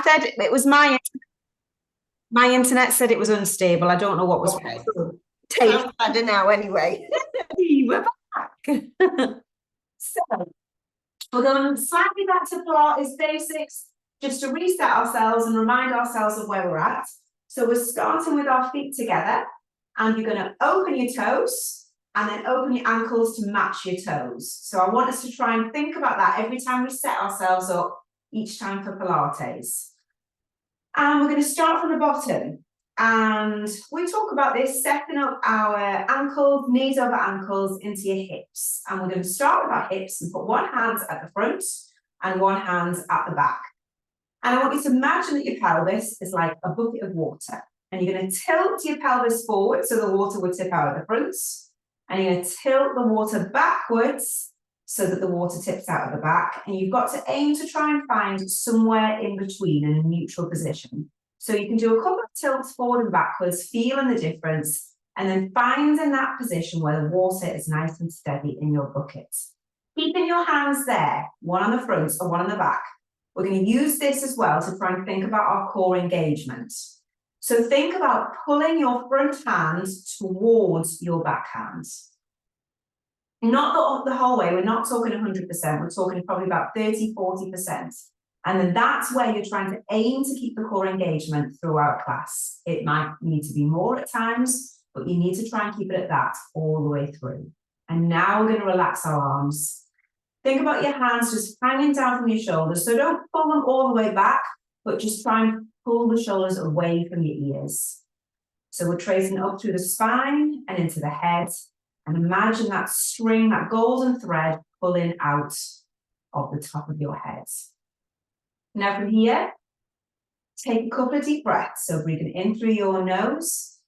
said it was my internet said it was unstable. I don't know what was wrong. Sounds better now anyway. We're back. So we're going slightly back to Pilates basics, just to reset ourselves and remind ourselves of where we're at. So we're starting with our feet together, and you're going to open your toes and then open your ankles to match your toes. So I want us to try and think about that every time we set ourselves up, each time for Pilates. And we're going to start from the bottom. And we talk about this, setting up our ankles, knees over ankles into your hips. And we're going to start with our hips and put one hand at the front and one hand at the back. And I want you to imagine that your pelvis is like a bucket of water. And you're going to tilt your pelvis forward so the water would tip out of the front. And you're going to tilt the water backwards so that the water tips out of the back. And you've got to aim to try and find somewhere in between in a neutral position. So you can do a couple of tilts forward and backwards, feeling the difference, and then finding that position where the water is nice and steady in your bucket. Keeping your hands there, one on the front or one on the back. We're going to use this as well to try and think about our core engagement. So think about pulling your front hand towards your back hand. Not the whole way, we're not talking 100%, we're talking probably about 30, 40%. And then that's where you're trying to aim to keep the core engagement throughout class. It might need to be more at times, but you need to try and keep it at that all the way through. And now we're going to relax our arms. Think about your hands just hanging down from your shoulders. So don't pull them all the way back, but just try and pull the shoulders away from your ears. So we're tracing up through the spine and into the head. And imagine that string, that golden thread pulling out of the top of your head. Now from here, take a couple of deep breaths. So breathing in through your nose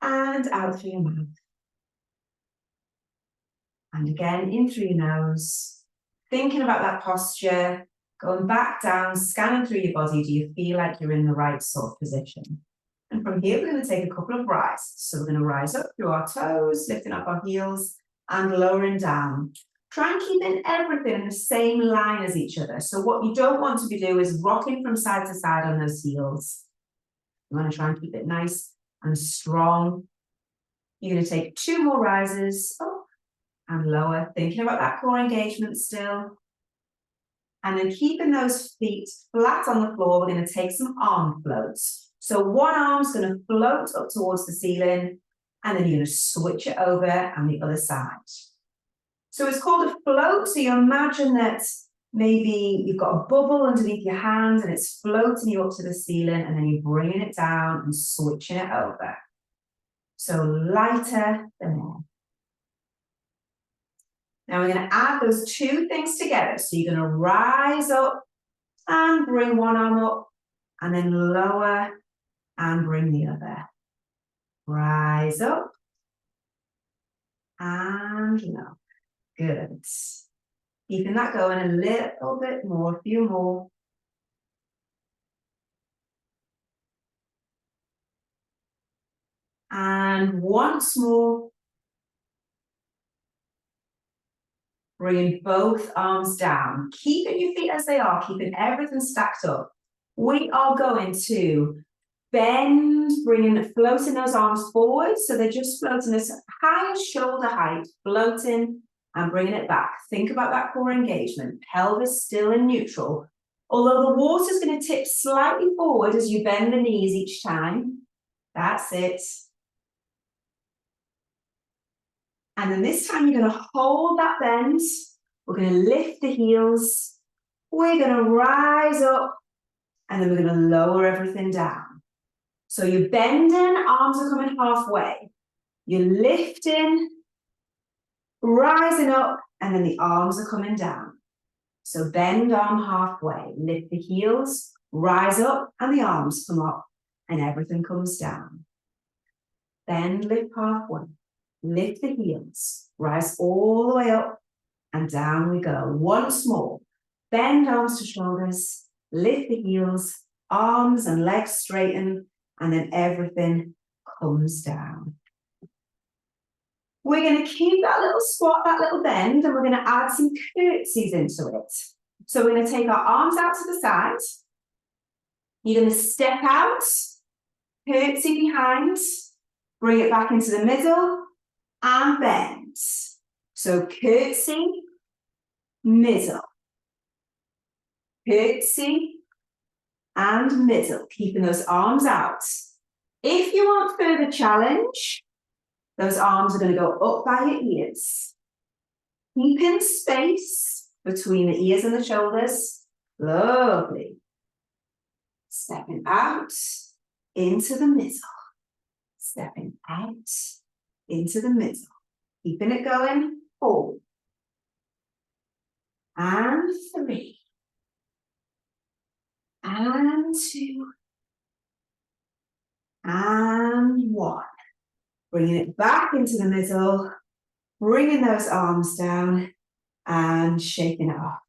and out through your mouth. And again, in through your nose, thinking about that posture, going back down, scanning through your body. Do you feel like you're in the right sort of position? And from here, we're going to take a couple of rises. So we're going to rise up through our toes, lifting up our heels and lowering down. Try and keep in everything in the same line as each other. So what you don't want to be doing is rocking from side to side on those heels. You want to try and keep it nice and strong. You're going to take 2 more rises up and lower, thinking about that core engagement still. And then keeping those feet flat on the floor, we're going to take some arm floats. So one arm's going to float up towards the ceiling, and then you're going to switch it over on the other side. So it's called a float. So you imagine that maybe you've got a bubble underneath your hand and it's floating you up to the ceiling, and then you're bringing it down and switching it over. So lighter than air. Now we're going to add those 2 things together. So you're going to rise up and bring one arm up, and then lower and bring the other. Rise up and lower. Good. Keeping that going a little bit more, a few more. And once more. Bringing both arms down, keeping your feet as they are, keeping everything stacked up. We are going to bend, floating those arms forward. So they're just floating as high as shoulder height, floating and bringing it back. Think about that core engagement, pelvis still in neutral. Although the water is going to tip slightly forward as you bend the knees each time. That's it. And then this time you're going to hold that bend. We're going to lift the heels. We're going to rise up. And then we're going to lower everything down. So you're bending, arms are coming halfway. You're lifting, rising up, and then the arms are coming down. So bend arm halfway, lift the heels, rise up, and the arms come up, and everything comes down. Bend, lift halfway. Lift the heels, rise all the way up, and down we go. Once more, bend arms to shoulders, lift the heels, arms and legs straighten, and then everything comes down. We're going to keep that little squat, that little bend, and we're going to add some curtsies into it. So we're going to take our arms out to the side. You're going to step out, curtsy behind, bring it back into the middle, and bend. So curtsy, middle, curtsy, and middle, keeping those arms out. If you want further challenge, those arms are going to go up by your ears. Keeping space between the ears and the shoulders. Lovely. Stepping out into the middle. Stepping out into the middle. Keeping it going. 4. And 3. And 2. And 1. Bringing it back into the middle. Bringing those arms down and shaking it off.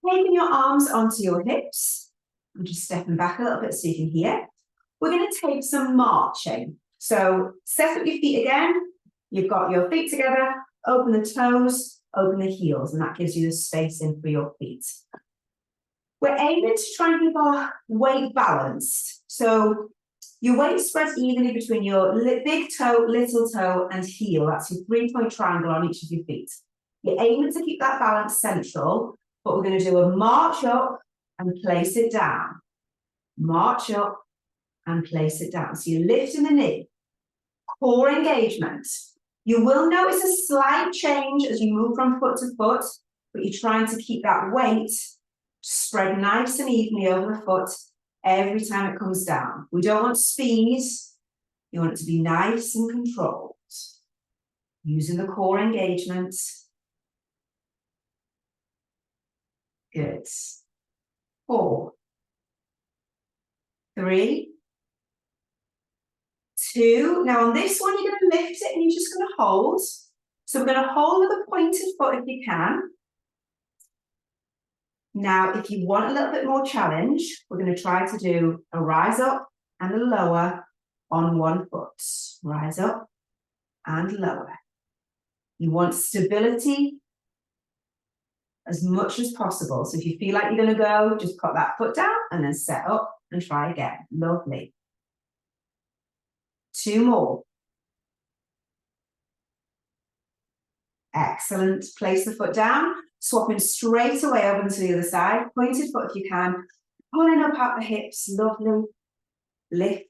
Taking your arms onto your hips. I'm just stepping back a little bit so you can hear. We're going to take some marching. So set up your feet again. You've got your feet together. Open the toes, open the heels, and that gives you the space in for your feet. We're aiming to try and keep our weight balanced. So your weight spreads evenly between your big toe, little toe, and heel. That's your 3-point triangle on each of your feet. You're aiming to keep that balance central, but we're going to do a march up and place it down. March up and place it down. So you're lifting the knee. Core engagement. You will notice a slight change as you move from foot to foot, but you're trying to keep that weight spread nice and evenly over the foot every time it comes down. We don't want speed. You want it to be nice and controlled. Using the core engagement. Good. 4, 3, 2. Now on this one, you're going to lift it and you're just going to hold. So we're going to hold with a pointed foot if you can. Now, if you want a little bit more challenge, we're going to try to do a rise up and a lower on one foot. Rise up and lower. You want stability as much as possible. So if you feel like you're going to go, just put that foot down and then set up and try again. Lovely. 2 more. Excellent. Place the foot down, swapping straight away over to the other side. Pointed foot if you can. Pulling up out the hips. Lovely. Lift.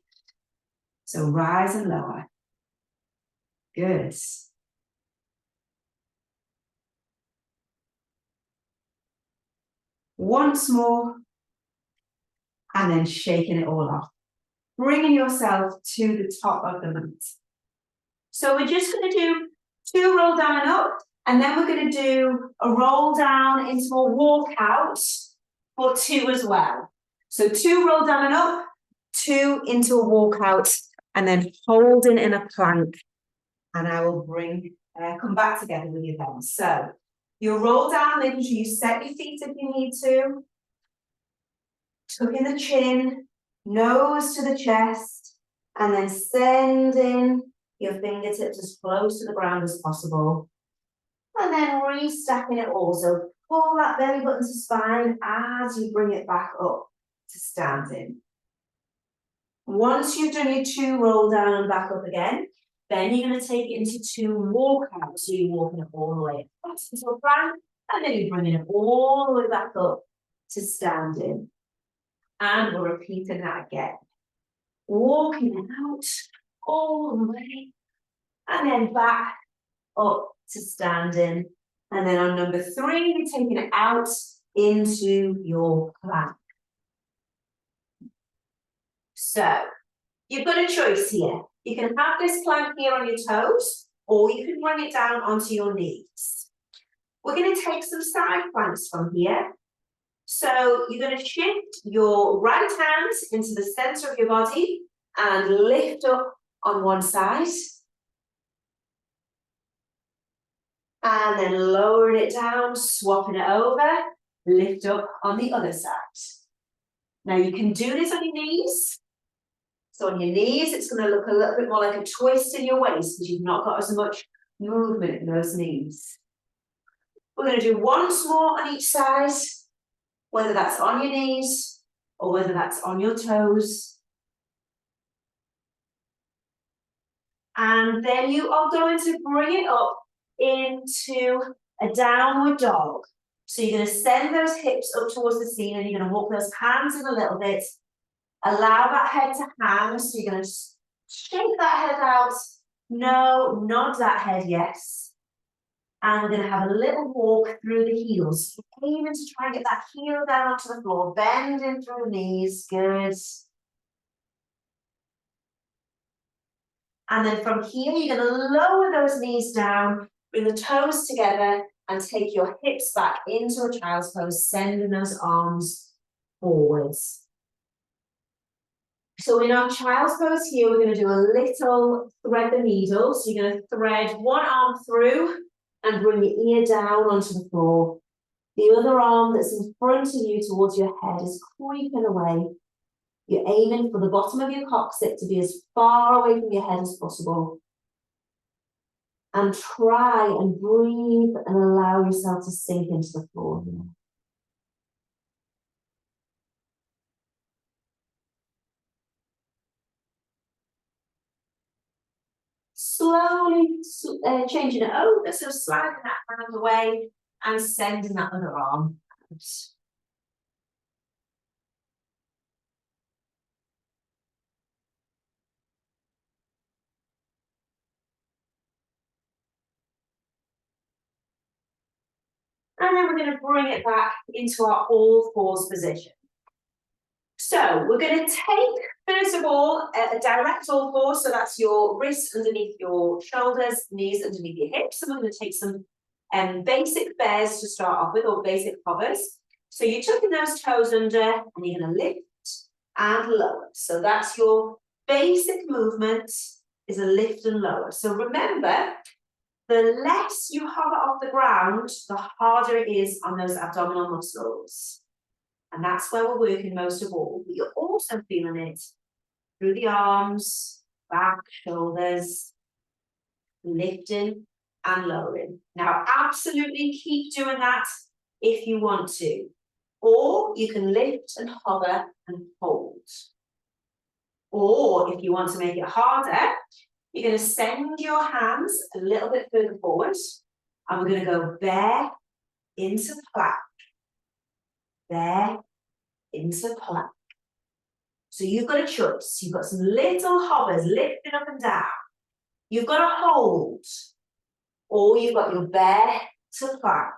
So rise and lower. Good. Once more. And then shaking it all off. Bringing yourself to the top of the mat. So we're just going to do 2 roll down and up, and then we're going to do a roll down into a walkout for 2 as well. So 2 roll down and up, 2 into a walkout, and then holding in a plank. And I will come back together with you then. So you roll down, making sure you set your feet if you need to. Tucking the chin, nose to the chest, and then sending your fingertips as close to the ground as possible. And then restacking it all. So pull that belly button to spine as you bring it back up to standing. Once you've done your 2 roll down and back up again, then you're going to take it into 2 walkouts. So you're walking it all the way across into a plank, and then you're bringing it all the way back up to standing. And we're repeating that again. Walking it out all the way, and then back up to standing. And then on number 3, you're taking it out into your plank. So you've got a choice here. You can have this plank here on your toes, or you can bring it down onto your knees. We're going to take some side planks from here. So you're going to shift your right hand into the center of your body and lift up on one side. And then lower it down, swapping it over, lift up on the other side. Now you can do this on your knees. So on your knees, it's going to look a little bit more like a twist in your waist because you've not got as much movement in those knees. We're going to do once more on each side, whether that's on your knees or whether that's on your toes. And then you are going to bring it up into a downward dog. So you're going to send those hips up towards the ceiling. You're going to walk those hands in a little bit. Allow that head to hang. So you're going to shake that head out. No, nod that head, yes. And we're going to have a little walk through the heels. Aiming to try and get that heel down onto the floor. Bending through the knees. Good. And then from here, you're going to lower those knees down, bring the toes together, and take your hips back into a child's pose, sending those arms forwards. So in our child's pose here, we're going to do a little thread the needle. So you're going to thread one arm through and bring your ear down onto the floor. The other arm that's in front of you towards your head is creeping away. You're aiming for the bottom of your coccyx to be as far away from your head as possible. And try and breathe and allow yourself to sink into the floor here. Slowly changing it over, so sliding that hand away and sending that other arm out. And then we're going to bring it back into our all fours position. So we're going to take, first of all, a direct all fours. So that's your wrists underneath your shoulders, knees underneath your hips. And we're going to take some basic bears to start off with, or basic hovers. So you're tucking those toes under and you're going to lift and lower. So that's your basic movement, is a lift and lower. So remember, the less you hover off the ground, the harder it is on those abdominal muscles. And that's where we're working most of all. But you're also feeling it through the arms, back, shoulders, lifting and lowering. Now, absolutely keep doing that if you want to. Or you can lift and hover and hold. Or if you want to make it harder, you're going to send your hands a little bit further forward. And we're going to go bear into plank. Bear into plank. So you've got a choice. You've got some little hovers lifting up and down. You've got a hold. Or you've got your bear to plank.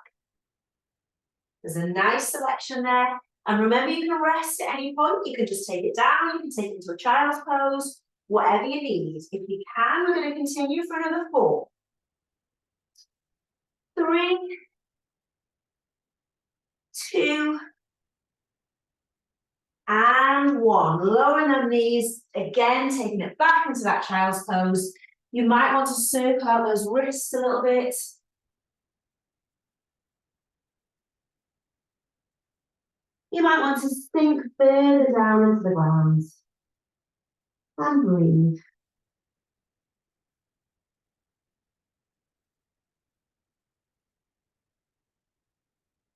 There's a nice selection there. And remember, you can rest at any point. You can just take it down. You can take it into a child's pose. Whatever you need. If you can, we're going to continue for another 4, 3, 2, and 1. Lowering the knees, again, taking it back into that child's pose. You might want to circle out those wrists a little bit. You might want to sink further down into the ground. And breathe.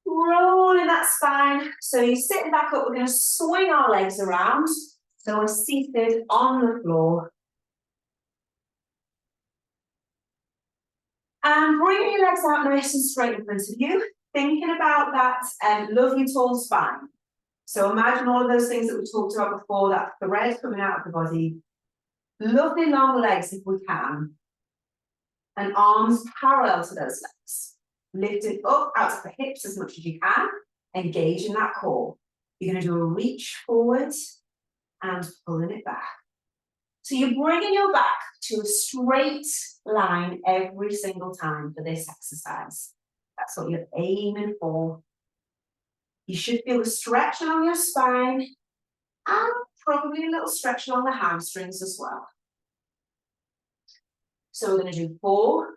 Rolling that spine. So you're sitting back up. We're going to swing our legs around. So we're seated on the floor. And bring your legs out nice and straight in front of you. Thinking about that lovely tall spine. So imagine all of those things that we talked about before, that thread coming out of the body. Lovely long legs if we can. And arms parallel to those legs. Lifted up out of the hips as much as you can. Engaging that core. You're going to do a reach forward and pulling it back. So you're bringing your back to a straight line every single time for this exercise. That's what you're aiming for. You should feel the stretch along your spine and probably a little stretch along the hamstrings as well. So we're going to do 4,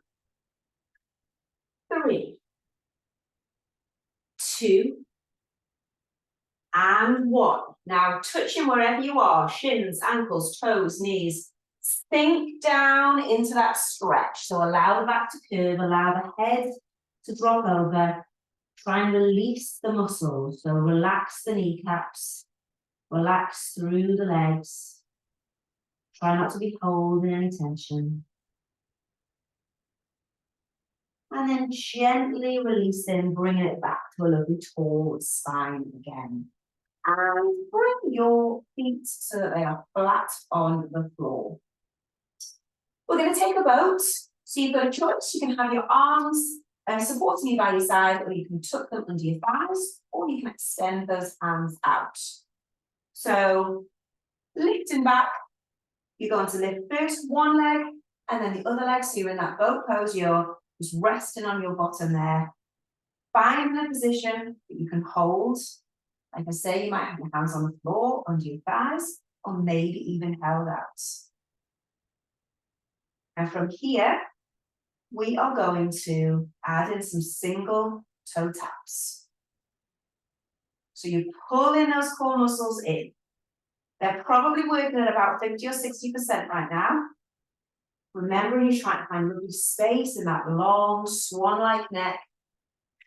3, 2, and 1. Now touching wherever you are, shins, ankles, toes, knees, sink down into that stretch. So allow the back to curve, allow the head to drop over. Try and release the muscles. So relax the kneecaps, relax through the legs. Try not to be holding any tension. And then gently releasing, bringing it back to a lovely tall spine again. And bring your feet so that they are flat on the floor. We're going to take a boat. So you've got a choice. You can have your arms supporting you by your side, or you can tuck them under your thighs, or you can extend those hands out. So lifting back, you're going to lift first one leg and then the other leg. So you're in that boat pose, you're just resting on your bottom there. Find a position that you can hold. Like I say, you might have your hands on the floor, under your thighs, or maybe even held out. And from here, we are going to add in some single toe taps. So you pull in those core muscles in. They're probably working at about 50 or 60% right now. Remember, you're trying to find lovely space in that long swan-like neck.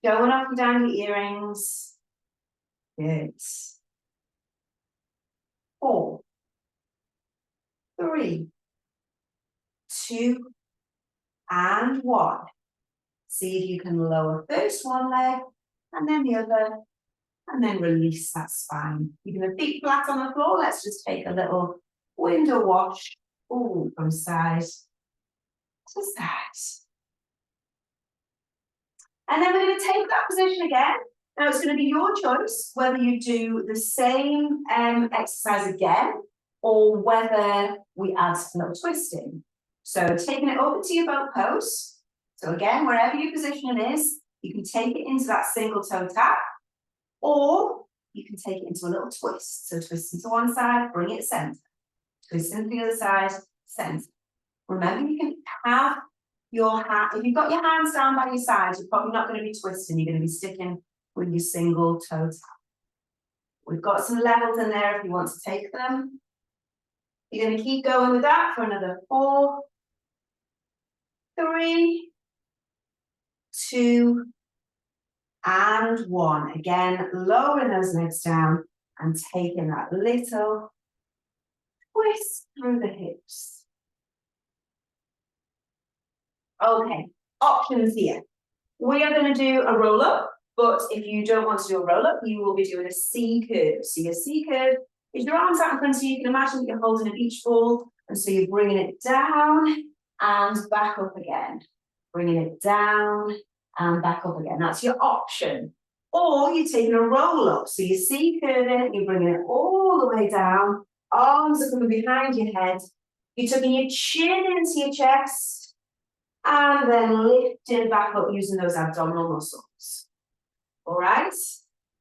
Going up and down your earrings. Good. 4, 3, 2, and 1. See if you can lower first one leg and then the other, and then release that spine. Keeping the feet flat on the floor. Let's just take a little window wash. Ooh, from side to side. And then we're going to take that position again. Now it's going to be your choice whether you do the same exercise again or whether we add a little twisting. So taking it over to your boat pose. So again, wherever your position is, you can take it into that single toe tap, or you can take it into a little twist. So twist into one side, bring it center. Twist into the other side, center. Remember, you can have your hand, if you've got your hands down by your sides, you're probably not going to be twisting, you're going to be sticking with your single toe tap. We've got some levels in there if you want to take them. You're going to keep going with that for another 4, 3, 2, and 1. Again, lowering those legs down and taking that little twist through the hips. Okay, options here. We are going to do a roll up, but if you don't want to do a roll up, you will be doing a C curve. So your C curve is your arms out in front of you. You can imagine that you're holding a beach ball, and so you're bringing it down and back up again. Bringing it down and back up again. That's your option. Or you're taking a roll up. So you C curving, you're bringing it all the way down. Arms are coming behind your head. You're tucking your chin into your chest and then lifting back up using those abdominal muscles. All right?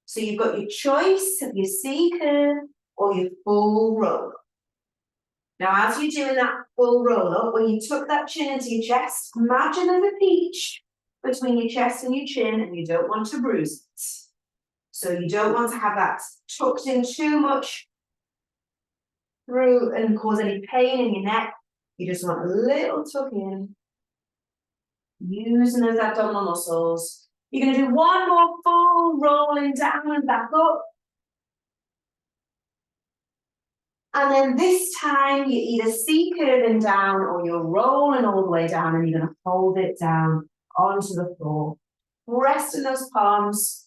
So you've got your choice of your C curve or your full roll up. Now, as you're doing that full roll up, when you tuck that chin into your chest, imagine there's a peach between your chest and your chin, and you don't want to bruise it. So you don't want to have that tucked in too much through and cause any pain in your neck. You just want a little tuck in, using those abdominal muscles. You're going to do one more full rolling down and back up. And then this time you're either C curving down or you're rolling all the way down, and you're going to hold it down onto the floor. Resting those palms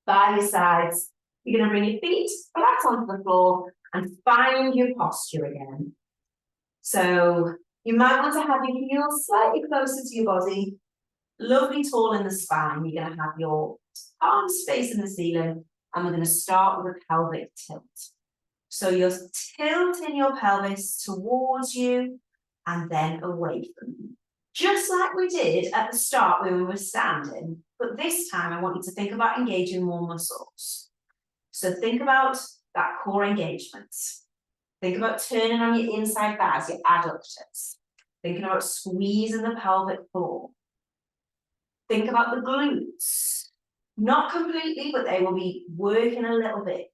by your sides. You're going to bring your feet flat onto the floor and find your posture again. So you might want to have your heels slightly closer to your body. Lovely tall in the spine. You're going to have your arms facing the ceiling, and we're going to start with a pelvic tilt. So you're tilting your pelvis towards you and then away from you. Just like we did at the start when we were standing, but this time I want you to think about engaging more muscles. So think about that core engagement. Think about turning on your inside thighs, your adductors. Thinking about squeezing the pelvic floor. Think about the glutes. Not completely, but they will be working a little bit.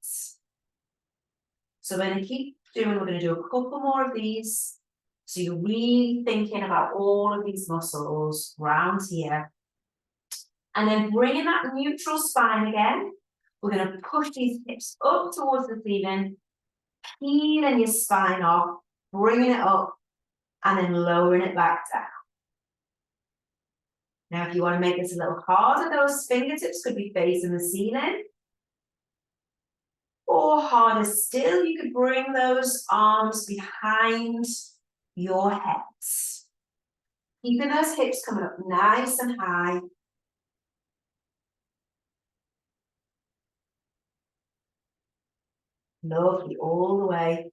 So we're going to keep doing, we're going to do a couple more of these. So you're really thinking about all of these muscles around here. And then bringing that neutral spine again, we're going to push these hips up towards the ceiling, peeling your spine off, bringing it up, and then lowering it back down. Now, if you want to make this a little harder, those fingertips could be facing the ceiling. Or harder still, you could bring those arms behind your head. Keeping those hips coming up nice and high. Lovely, all the way.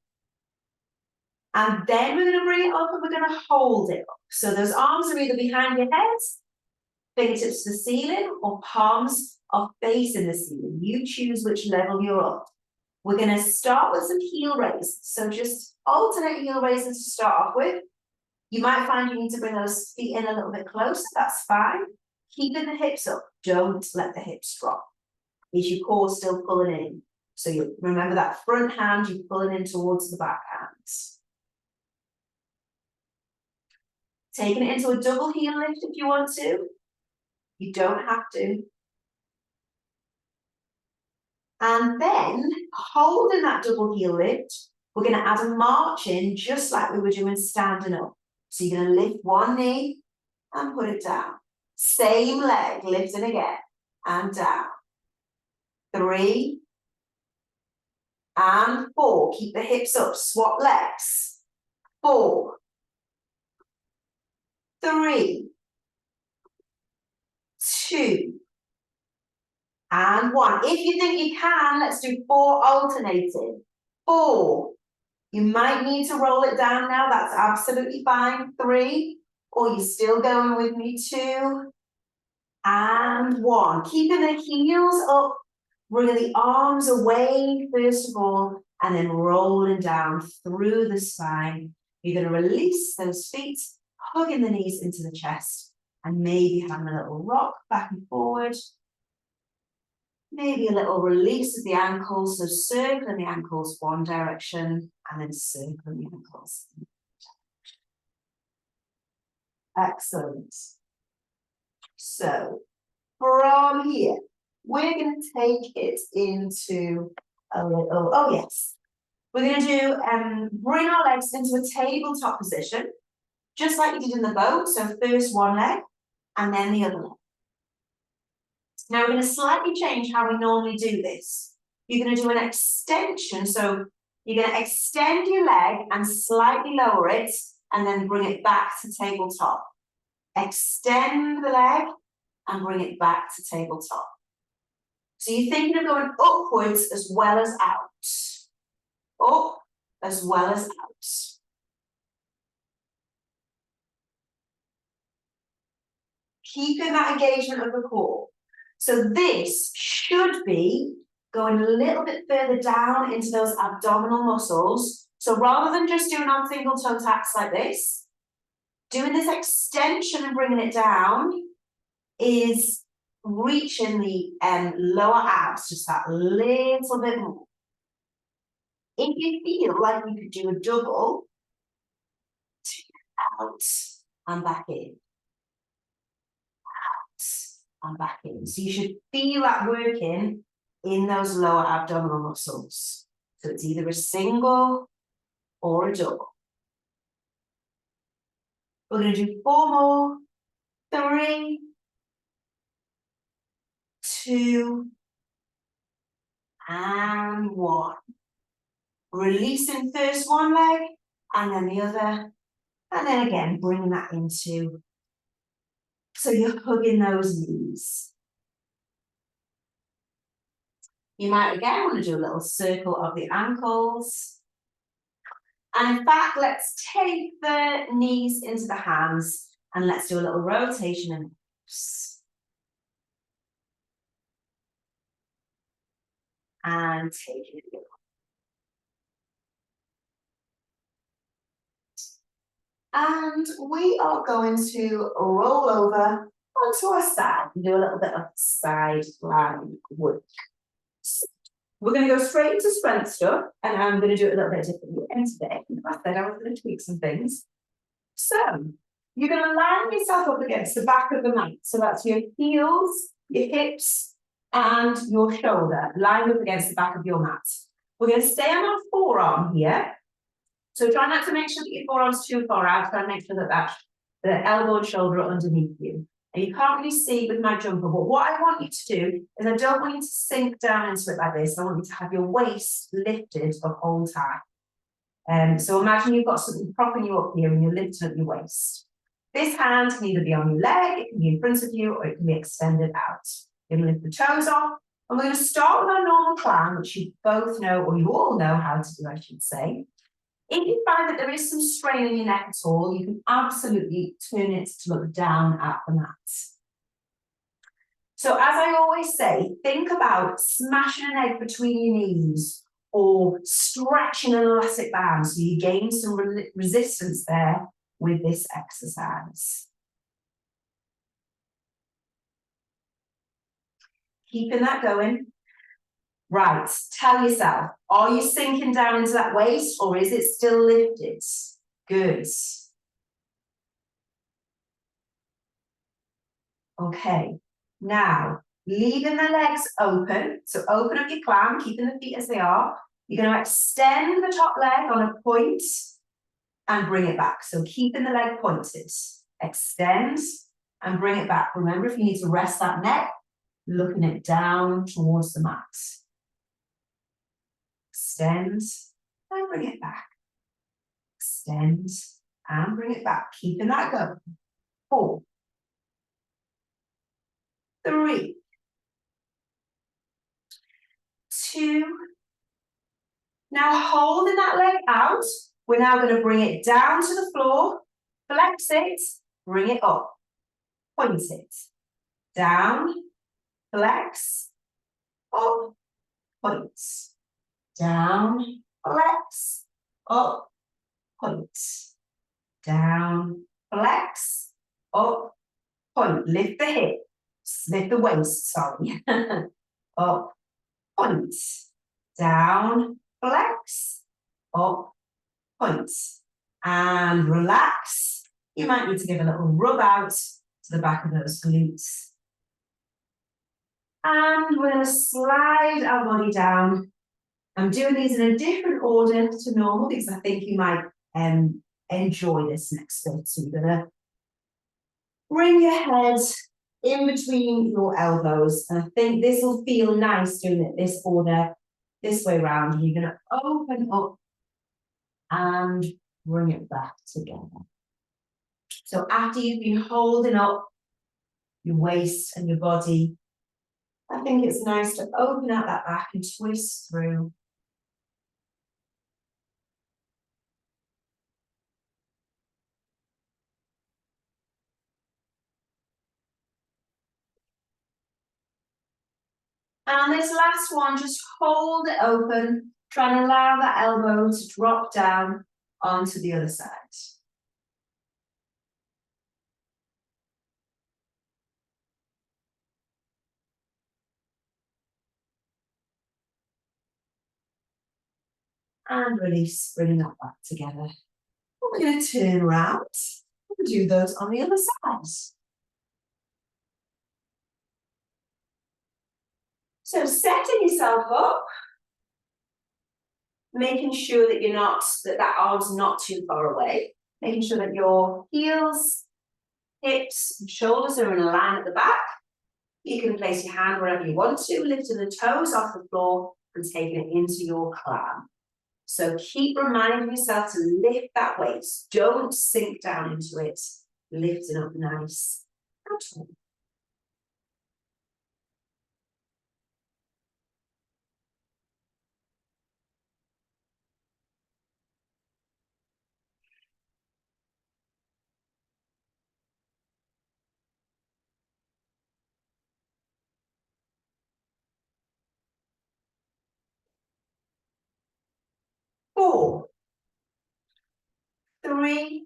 And then we're going to bring it up and we're going to hold it up. So those arms are either behind your head, fingertips to the ceiling, or palms are facing the ceiling. You choose which level you're up. We're going to start with some heel raises. So just alternate heel raises to start off with. You might find you need to bring those feet in a little bit closer. That's fine. Keeping the hips up. Don't let the hips drop. Is your core still pulling in? So you remember that front hand, you're pulling in towards the back hands. Taking it into a double heel lift if you want to. You don't have to. And then, holding that double heel lift, we're going to add a march in just like we were doing standing up. So you're going to lift one knee and put it down. Same leg, lifting again and down. 3 and 4. Keep the hips up, swap legs. 4, 3, 2, and 1. If you think you can, let's do 4 alternating. 4. You might need to roll it down now. That's absolutely fine. 3, or you're still going with me. 2, and 1. Keeping the heels up, bringing the arms away first of all, and then rolling down through the spine. You're going to release those feet, hugging the knees into the chest, and maybe having a little rock back and forward. Maybe a little release of the ankles, so circling the ankles one direction, and then circling the ankles. Excellent. So, from here, we're going to take it into a little, oh yes. We're going to do, bring our legs into a tabletop position, just like you did in the boat. So first one leg, and then the other leg. Now we're going to slightly change how we normally do this. You're going to do an extension. So you're going to extend your leg and slightly lower it, and then bring it back to tabletop. Extend the leg and bring it back to tabletop. So you're thinking of going upwards as well as out. Up as well as out. Keeping that engagement of the core. So this should be going a little bit further down into those abdominal muscles. So rather than just doing on single toe taps like this, doing this extension and bringing it down is reaching the lower abs just that little bit more. If you feel like you could do a double, out and back in. And back in. So you should feel that working in those lower abdominal muscles. So it's either a single or a double. We're going to do 4 more. 3, 2, and 1. Releasing first one leg and then the other. And then again, bringing that into. So you're hugging those knees. You might again want to do a little circle of the ankles. And in fact, let's take the knees into the hands and let's do a little rotation in the hips. And take it again. And we are going to roll over onto our side and do a little bit of side lying work. So we're going to go straight into strength stuff, and I'm going to do it a little bit differently again today. I said I was going to tweak some things. So You're going to line yourself up against the back of the mat. So that's your heels, your hips, and your shoulder lined up against the back of your mat. We're going to stay on our forearm here. So try not to make sure that your forearm's too far out. Try and make sure that the elbow and shoulder are underneath you. And you can't really see with my jumper, but what I want you to do is I don't want you to sink down into it like this. I want you to have your waist lifted the whole time. So imagine you've got something propping you up here and you're lifting up your waist. This hand can either be on your leg, it can be in front of you, or it can be extended out. You're going to lift the toes off, and we're going to start with our normal climb, which you both know, or you all know how to do, I should say. If you find that there is some strain in your neck at all, you can absolutely turn it to look down at the mat. So as I always say, think about smashing an egg between your knees or stretching an elastic band so you gain some resistance there with this exercise. Keeping that going. Right, tell yourself, are you sinking down into that waist or is it still lifted? Good. Okay, now leaving the legs open, so open up your climb, keeping the feet as they are. You're going to extend the top leg on a point and bring it back. So keeping the leg pointed, extend and bring it back. Remember, if you need to rest that neck, looking it down towards the mat. Extend and bring it back. Extend and bring it back. Keeping that going. 4, 3, 2. Now holding that leg out, we're now going to bring it down to the floor, flex it, bring it up, point it, down, flex, up, point, down, flex, up, point, down, flex, up, point, lift the hips, lift the waist, sorry, up, point, down, flex, up, point, and relax. You might need to give a little rub out to the back of those glutes. And we're going to slide our body down. I'm doing these in a different order to normal because I think you might enjoy this next bit. So you're going to bring your head in between your elbows. And I think this will feel nice doing it this order, this way around. You're going to open up and bring it back together. So after you've been holding up your waist and your body, I think it's nice to open out that back and twist through. And this last one, just hold it open, try and allow that elbow to drop down onto the other side. And release, bringing that back together. We're going to turn around and do those on the other side. So setting yourself up, making sure that you're not, that arm's not too far away, making sure that your heels, hips, and shoulders are in a line at the back. You can place your hand wherever you want to, lifting the toes off the floor and taking it into your climb. So keep reminding yourself to lift that waist. Don't sink down into it. Lifting up nice and tall. Four, 3,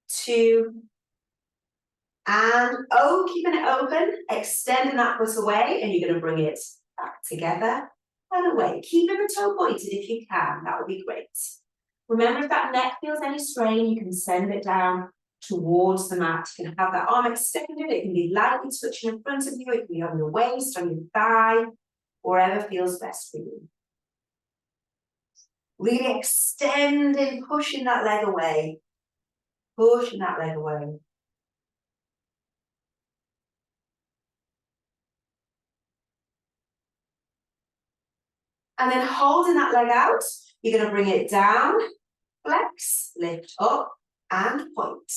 2, and keeping it open, extending that foot away, and you're going to bring it back together and away. Keeping the toe pointed if you can, that would be great. Remember, if that neck feels any strain, you can send it down towards the mat. You can have that arm extended. It can be lightly touching in front of you. It can be on your waist, on your thigh, wherever feels best for you. Really extending, pushing that leg away. Pushing that leg away. And then holding that leg out, you're going to bring it down, flex, lift up, and point.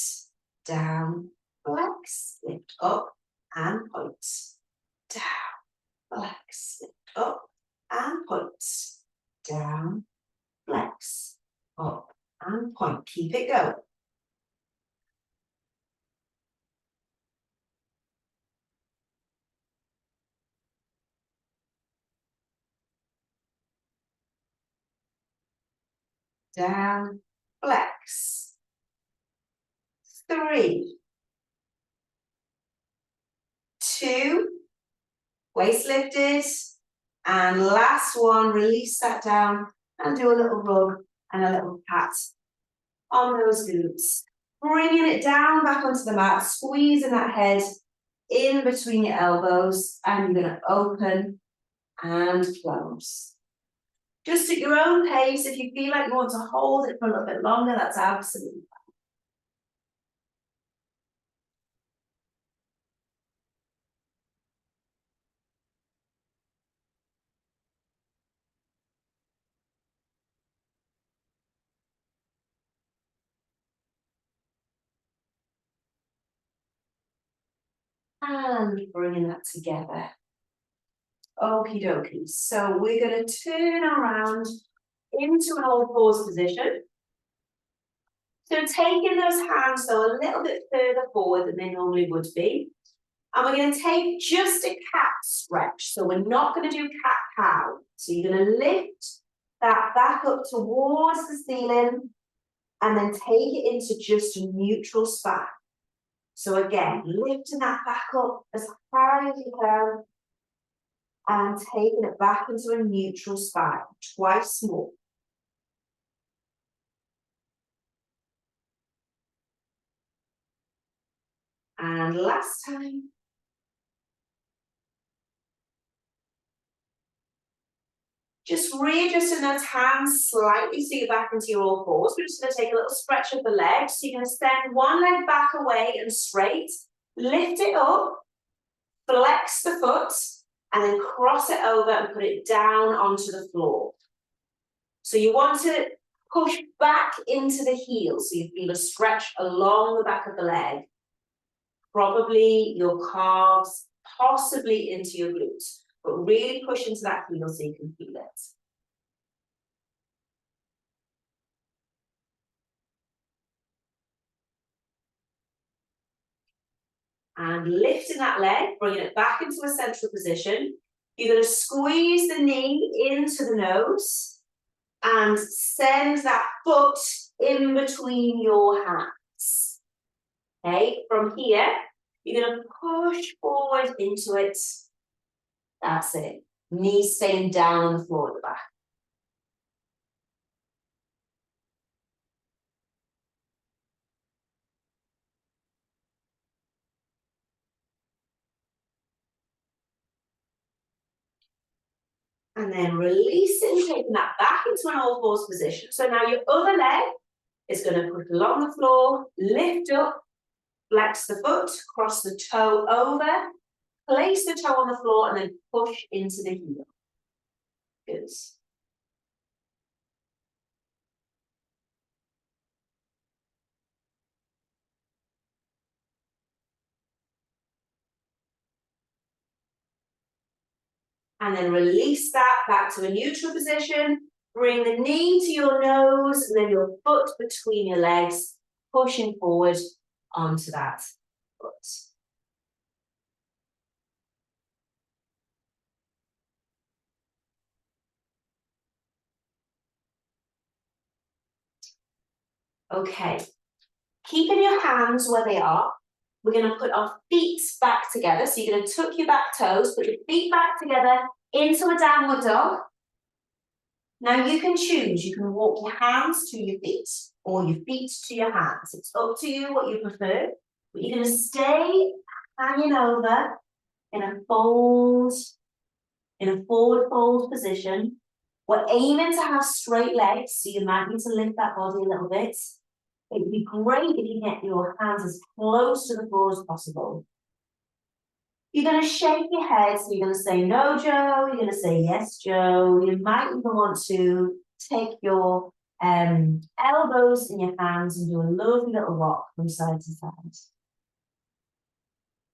Down, flex, lift up, and point. Down, flex, lift up, and point. Down, flex, up, and point. Keep it going. Down, flex. 3, 2, waist lifted, and last one, release that down and do a little rub and a little pat on those glutes. Bringing it down back onto the mat, squeezing that head in between your elbows, and you're going to open and close. Just at your own pace. If you feel like you want to hold it for a little bit longer, that's absolutely fine. And bringing that together. Okie dokie. So we're going to turn around into an old pause position. So taking those hands though a little bit further forward than they normally would be. And we're going to take just a cat stretch. So we're not going to do cat-cow. So you're going to lift that back up towards the ceiling and then take it into just a neutral spine. So again, lifting that back up as high as you can and taking it back into a neutral spine, twice more. And last time. Just readjusting those hands slightly so you're back into your all fours. We're just going to take a little stretch of the legs. So you're going to send one leg back away and straight, lift it up, flex the foot, and then cross it over and put it down onto the floor. So you want to push back into the heel so you feel a stretch along the back of the leg, probably your calves, possibly into your glutes. But really push into that heel so you can feel it. And lifting that leg, bringing it back into a central position. You're going to squeeze the knee into the nose and send that foot in between your hands. Okay, from here, you're going to push forward into it. That's it. Knees staying down on the floor at the back. And then releasing, taking that back into an all fours position. So now your other leg is going to put along the floor, lift up, flex the foot, cross the toe over, place the toe on the floor, and then push into the heel. Good. And then release that back to a neutral position. Bring the knee to your nose and then your foot between your legs, pushing forward onto that foot. Okay, keeping your hands where they are, we're going to put our feet back together. So you're going to tuck your back toes, put your feet back together into a downward dog. Now you can choose, you can walk your hands to your feet or your feet to your hands. It's up to you what you prefer, but you're going to stay hanging over in a fold, in a forward fold position. We're aiming to have straight legs, so you might need to lift that body a little bit. It would be great if you get your hands as close to the floor as possible. You're going to shake your head, so you're going to say no, Joe. You're going to say yes, Joe. You might even want to take your elbows in your hands and do a lovely little rock from side to side.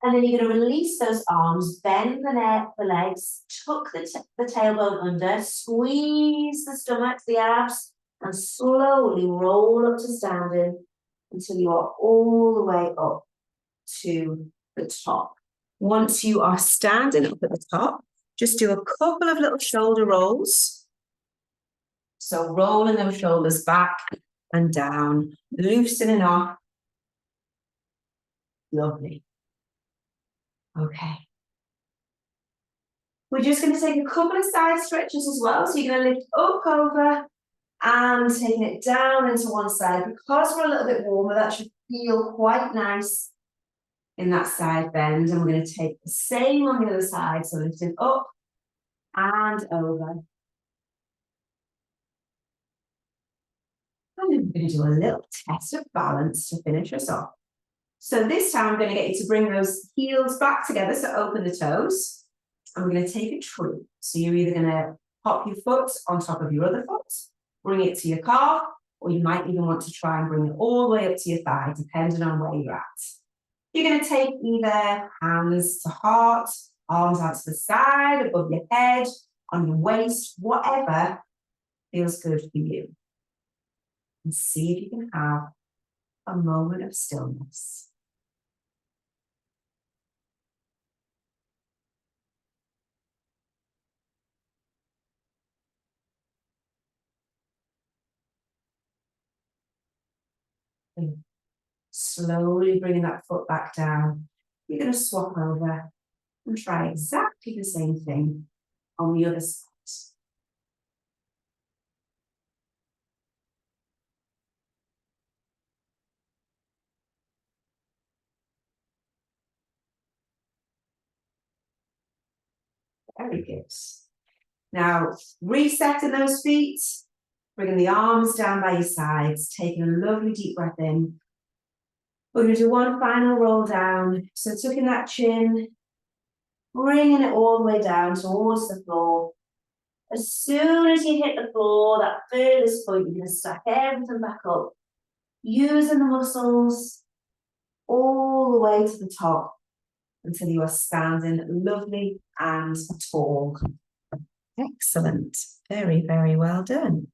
And then you're going to release those arms, bend the neck, the legs, tuck the tailbone under, squeeze the stomach, the abs, and slowly roll up to standing until you are all the way up to the top. Once you are standing up at the top, just do a couple of little shoulder rolls. So rolling those shoulders back and down, loosening off. Lovely. Okay. We're just going to take a couple of side stretches as well. So you're going to lift up over and taking it down into one side. Because we're a little bit warmer, that should feel quite nice in that side bend. And we're going to take the same on the other side. So lifting up and over. And then we're going to do a little test of balance to finish us off. So this time I'm going to get you to bring those heels back together, so open the toes. And we're going to take a tree. So you're either going to pop your foot on top of your other foot, bring it to your calf, or you might even want to try and bring it all the way up to your thigh, depending on where you're at. You're going to take either hands to heart, arms out to the side, above your head, on your waist, whatever feels good for you. And see if you can have a moment of stillness. And slowly bringing that foot back down. You're going to swap over and try exactly the same thing on the other side. Very good. Now, resetting those feet, bringing the arms down by your sides, taking a lovely deep breath in. We're going to do one final roll down. So tucking that chin, bringing it all the way down towards the floor. As soon as you hit the floor, that furthest point, you're going to stack everything back up, using the muscles all the way to the top until you are standing lovely and tall. Excellent. Very, very well done.